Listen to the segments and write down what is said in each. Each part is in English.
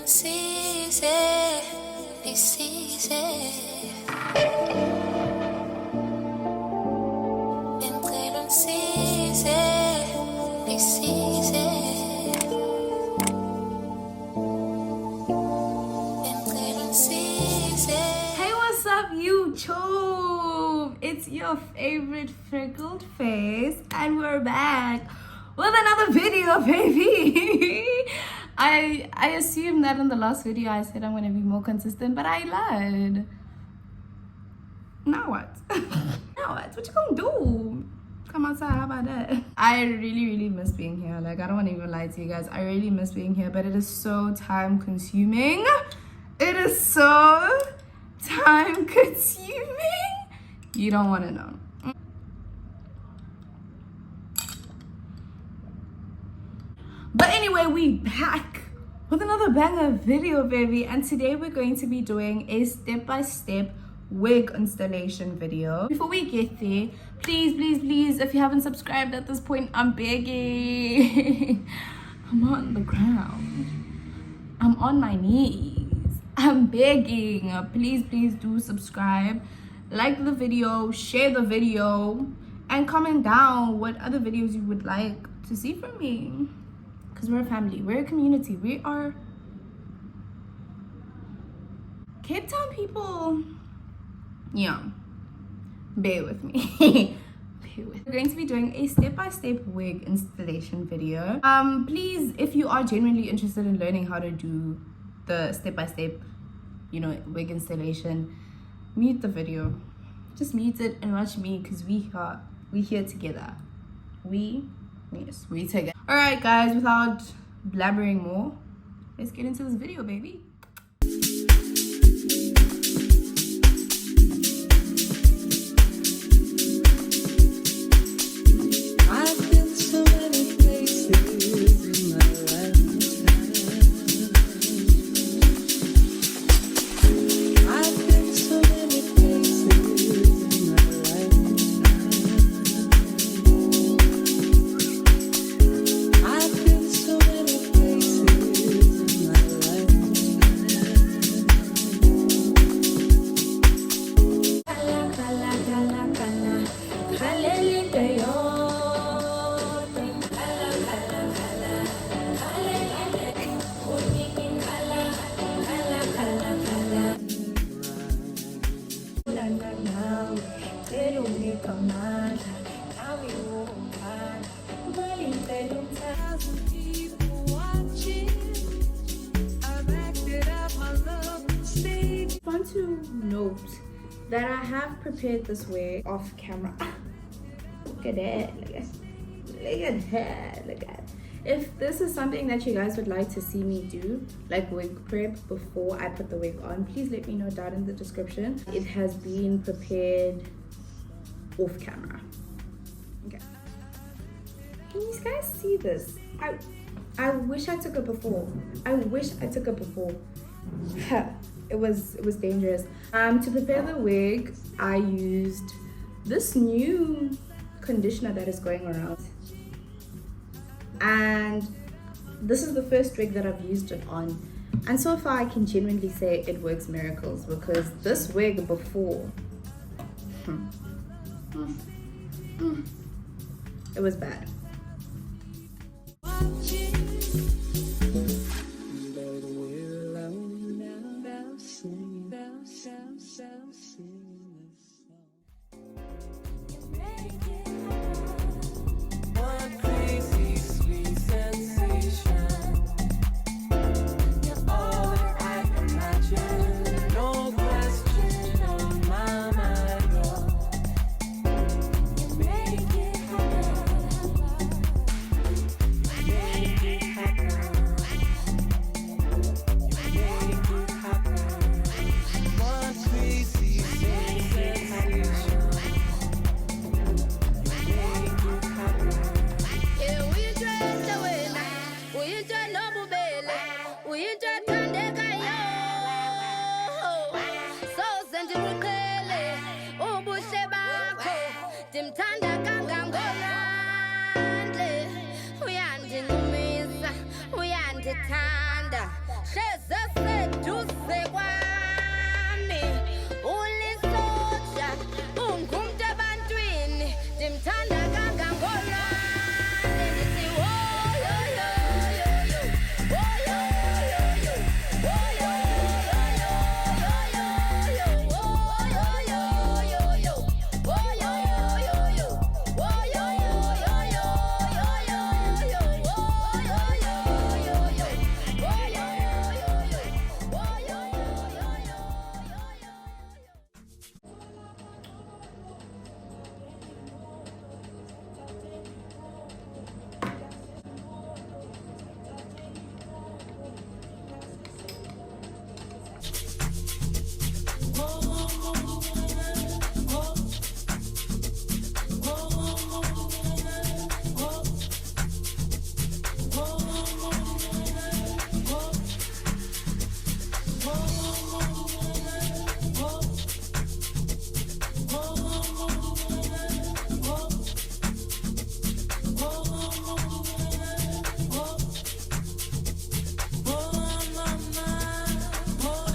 sees he sees Including sees he sees Including sees Hey, what's up, YouTube? It's your favorite freckled face, and we're back with another video, baby. I assumed that in the last video I said I'm gonna be more consistent, but I lied. Now what? Now what? What you gonna do? Come outside, how about that? I really miss being here. Like, I don't want to even lie to you guys. I really miss being here, but it is so time consuming. It is so time consuming. You don't want to know. But anyway, we back with another banger video, baby. And today we're going to be doing a step-by-step wig installation video. Before we get there, please, if you haven't subscribed at this point, I'm begging. I'm on the ground. I'm on my knees. I'm begging. Please do subscribe, like the video, share the video, and comment down what other videos you would like to see from me. Because we're a family, we're a community, we are Cape Town people. Yeah, bear with me. We're going to be doing a step-by-step wig installation video. Please, if you are genuinely interested in learning how to do the step-by-step, you know, wig installation, mute the video. Just mute it and watch me, because we here together. We together. All right, guys, without blabbering more, let's get into this video, baby. I want to note that I have prepared this wig off camera. Look at that, look at that. If this is something that you guys would like to see me do, like wig prep before I put the wig on, please let me know down in the description. It has been prepared off camera. Okay. Can you guys see this? I wish I took it before. It was dangerous. To prepare the wig, I used this new conditioner that is going around. And this is the first wig that I've used it on. And so far I can genuinely say it works miracles, because this wig before, it was bad.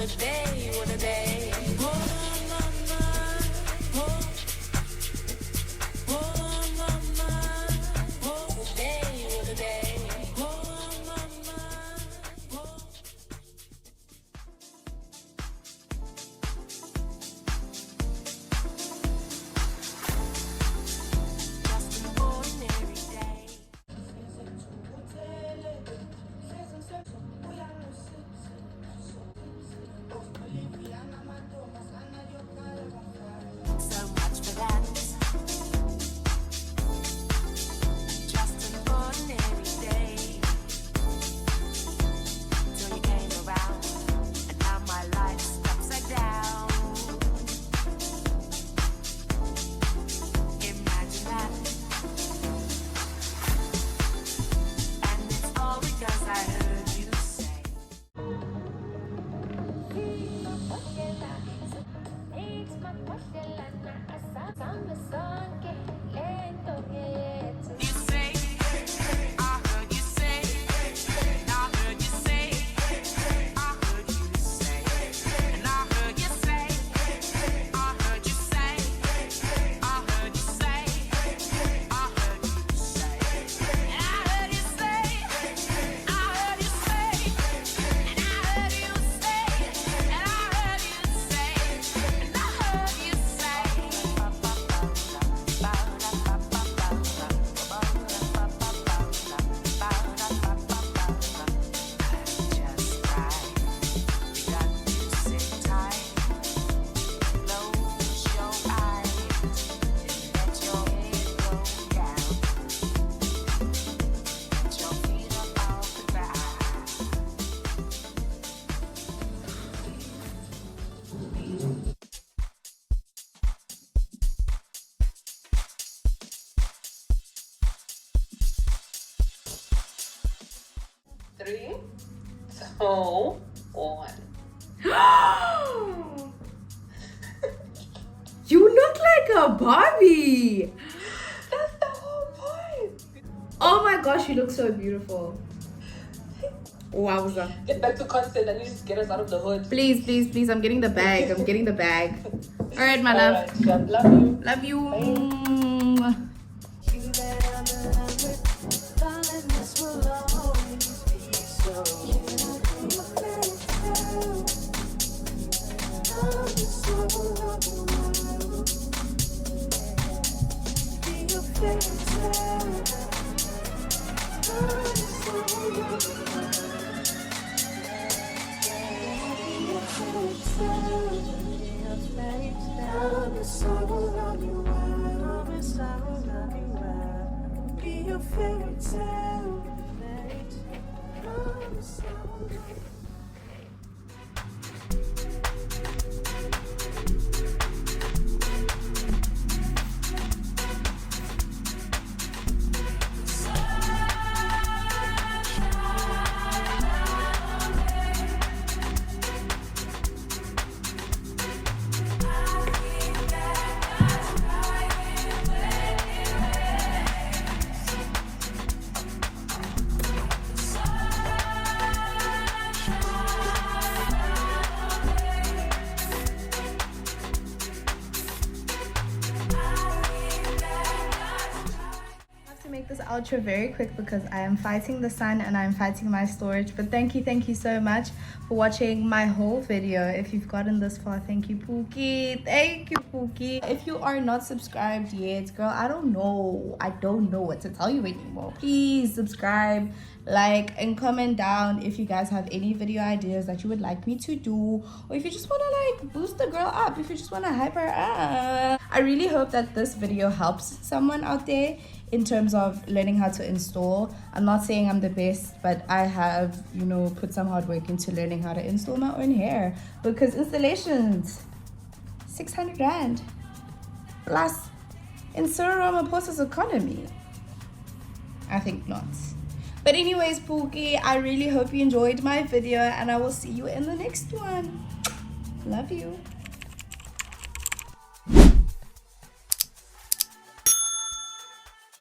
a day, what a day. So much for that. Just an ordinary day. Till you came around, and now my life's upside down. Imagine that. And it's all because I heard you say. You say, I heard you say, and I heard you say, I heard you say, and I heard you say, I heard you say, I heard you say, I heard you say, and I heard you say, I heard you say, and I heard you say, and I heard you say, and I heard you just right. You got to sit tight, close your eyes, and let your head go down. Put your feet up off the ground. Three, two, one. You look like a Barbie. That's the whole point. Oh my gosh, you look so beautiful. Wowza. Get back to content and you just get us out of the hood. Please, please, please. I'm getting the bag. I'm getting the bag. All right, my love. Alright, Shan, love you. Love you. Bye. Be your fairy tale. Make this outro very quick because I am fighting the sun and I'm fighting my storage, but thank you so much for watching my whole video. If you've gotten this far, thank you, Pookie. Thank you, Pookie. If you are not subscribed yet, girl, I don't know what to tell you anymore. Please subscribe, like, and comment down if you guys have any video ideas that you would like me to do, or if you just want to like boost the girl up, if you just want to hype her up. I really hope that this video helps someone out there in terms of learning how to install. I'm not saying I'm the best, but I have, you know, put some hard work into learning how to install my own hair, because installations 600 rand plus in Cyril Ramaphosa's economy. I think not. But anyways, Pookie, I really hope you enjoyed my video and I will see you in the next one. Love you.